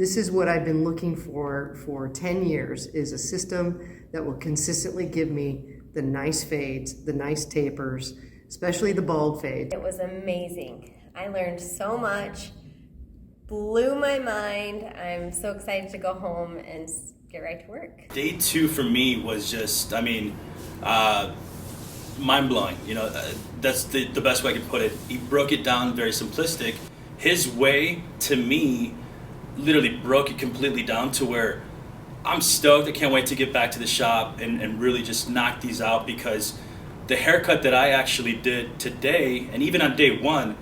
This is what I've been looking for 10 years, is a system that will consistently give me the nice fades, the nice tapers, especially the bald fade. It was amazing. I learned so much, blew my mind. I'm so excited to go home and get right to work. Day 2 for me was just, mind-blowing. That's the best way I could put it. He broke it down very simplistic. His way, to me, literally broke it completely down to where I'm stoked. I can't wait to get back to the shop and really just knock these out, because the haircut that I actually did today, and even on day 1,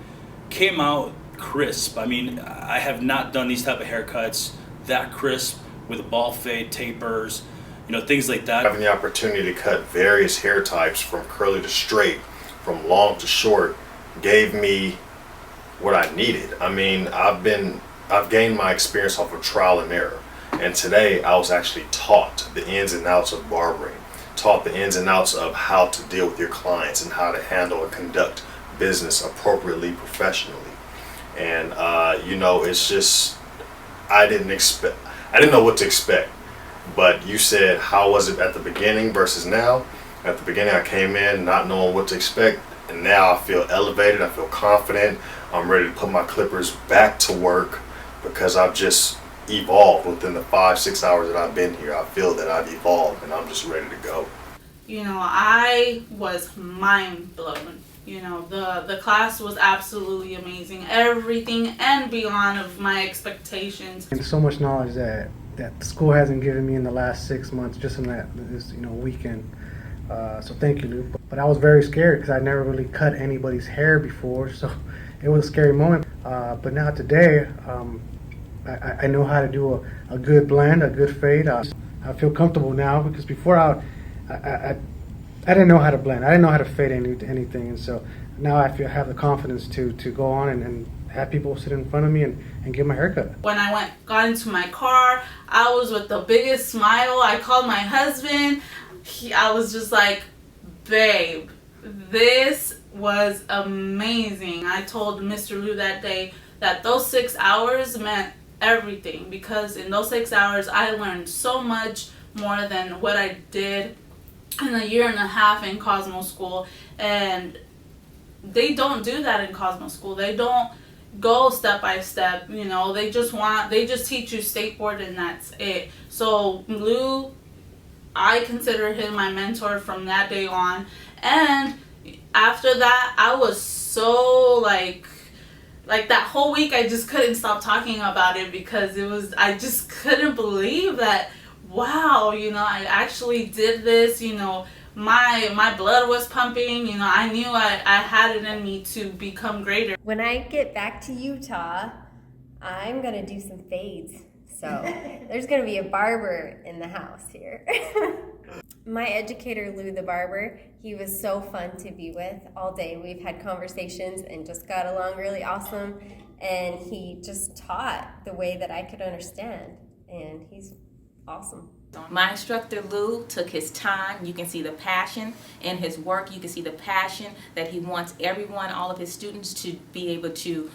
came out crisp. I have not done these type of haircuts that crisp with a ball fade, tapers, things like that. Having the opportunity to cut various hair types from curly to straight, from long to short, gave me what I needed. I've gained my experience off of trial and error. And today I was actually taught the ins and outs of barbering, taught the ins and outs of how to deal with your clients and how to handle and conduct business appropriately, professionally. And it's just, I didn't know what to expect. But you said, how was it at the beginning versus now? At the beginning I came in not knowing what to expect, and now I feel elevated, I feel confident, I'm ready to put my clippers back to work, because I've just evolved within the 5-6 hours that I've been here. I feel that I've evolved and I'm just ready to go. I was mind blown. The class was absolutely amazing. Everything and beyond of my expectations. And so much knowledge that the school hasn't given me in the last 6 months, just in this weekend. So thank you, Lou. But I was very scared because I never really cut anybody's hair before, so it was a scary moment. But now today, I know how to do a good blend, a good fade. I feel comfortable now, because before I didn't know how to blend. I didn't know how to fade anything, and so now I have the confidence to go on and have people sit in front of me and get my haircut. When I got into my car, I was with the biggest smile. I called my husband. I was just like, babe, this was amazing. I told Mr. Lou that day that those 6 hours meant everything, because in those 6 hours I learned so much more than what I did in a year and a half in Cosmo School. And they don't do that in Cosmo School. They don't go step by step. They just teach you state board, and that's it. So Lou, I consider him my mentor from that day on. And after that, I was so like that whole week I just couldn't stop talking about it, because I just couldn't believe that, wow, I actually did this. My blood was pumping. I knew I had it in me to become greater. When I get back to Utah, I'm gonna do some fades. So there's gonna be a barber in the house here. My educator, Lou the barber, he was so fun to be with all day. We've had conversations and just got along really awesome. And he just taught the way that I could understand. And he's awesome. My instructor Lou took his time. You can see the passion in his work. You can see the passion that he wants everyone, all of his students, to be able to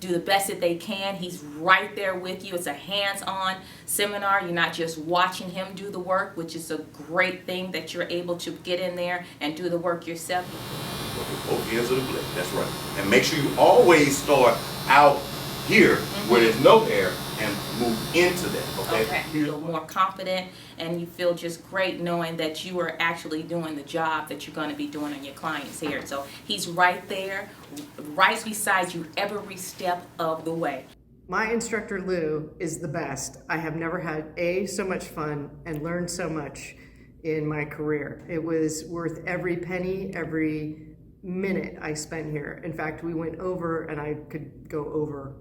do the best that they can. He's right there with you. It's a hands-on seminar. You're not just watching him do the work, which is a great thing, that you're able to get in there and do the work yourself. Both ends of the blade, that's right. And make sure you always start out here where there's no hair and move into that, okay? You feel more confident, and you feel just great knowing that you are actually doing the job that you're going to be doing on your client's hair. So he's right there, right beside you every step of the way. My instructor Lou is the best. I have never had so much fun and learned so much in my career. It was worth every penny, every minute I spent here. In fact, we went over, and I could go over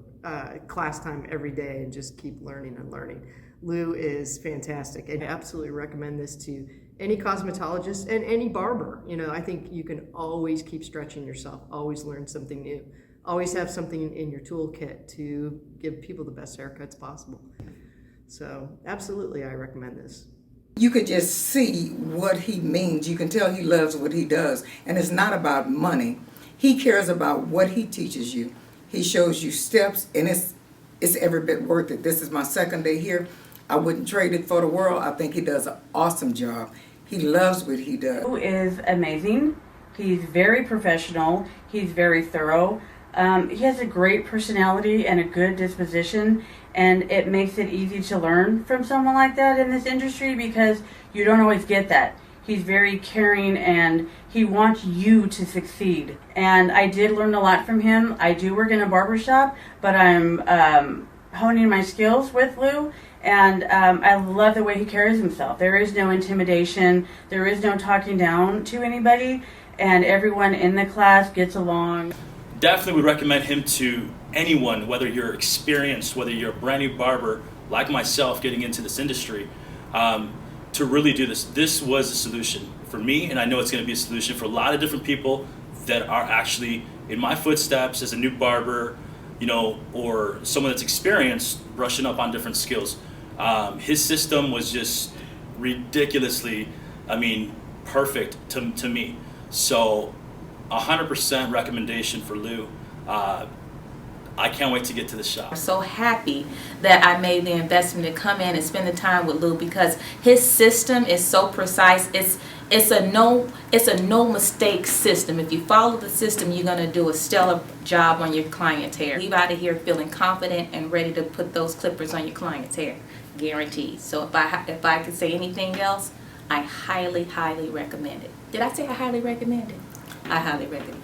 class time every day and just keep learning and learning. Lou is fantastic, and I absolutely recommend this to any cosmetologist and any barber. I think you can always keep stretching yourself, always learn something new, always have something in your toolkit to give people the best haircuts possible. So absolutely, I recommend this. You could just see what he means. You can tell he loves what he does. And it's not about money. He cares about what he teaches you. He shows you steps, and it's it's every bit worth it. This is my second day here. I wouldn't trade it for the world. I think he does an awesome job. He loves what he does. Lou is amazing. He's very professional. He's very thorough. He has a great personality and a good disposition, and it makes it easy to learn from someone like that in this industry because you don't always get that. He's very caring and he wants you to succeed. And I did learn a lot from him. I do work in a barber shop, but I'm honing my skills with Lou, and I love the way he carries himself. There is no intimidation. There is no talking down to anybody, and everyone in the class gets along. Definitely would recommend him to anyone, whether you're experienced, whether you're a brand new barber like myself getting into this industry, to really do this. This was a solution for me, and I know it's going to be a solution for a lot of different people that are actually in my footsteps as a new barber, you know, or someone that's experienced brushing up on different skills. His system was just ridiculously, perfect to me. So 100% recommendation for Lou. I can't wait to get to the shop. I'm so happy that I made the investment to come in and spend the time with Lou because his system is so precise. It's a no mistake system. If you follow the system, you're gonna do a stellar job on your client's hair. Leave out of here feeling confident and ready to put those clippers on your client's hair, guaranteed. So if I could say anything else, I highly recommend it. Did I say I highly recommend it? I highly recommend it.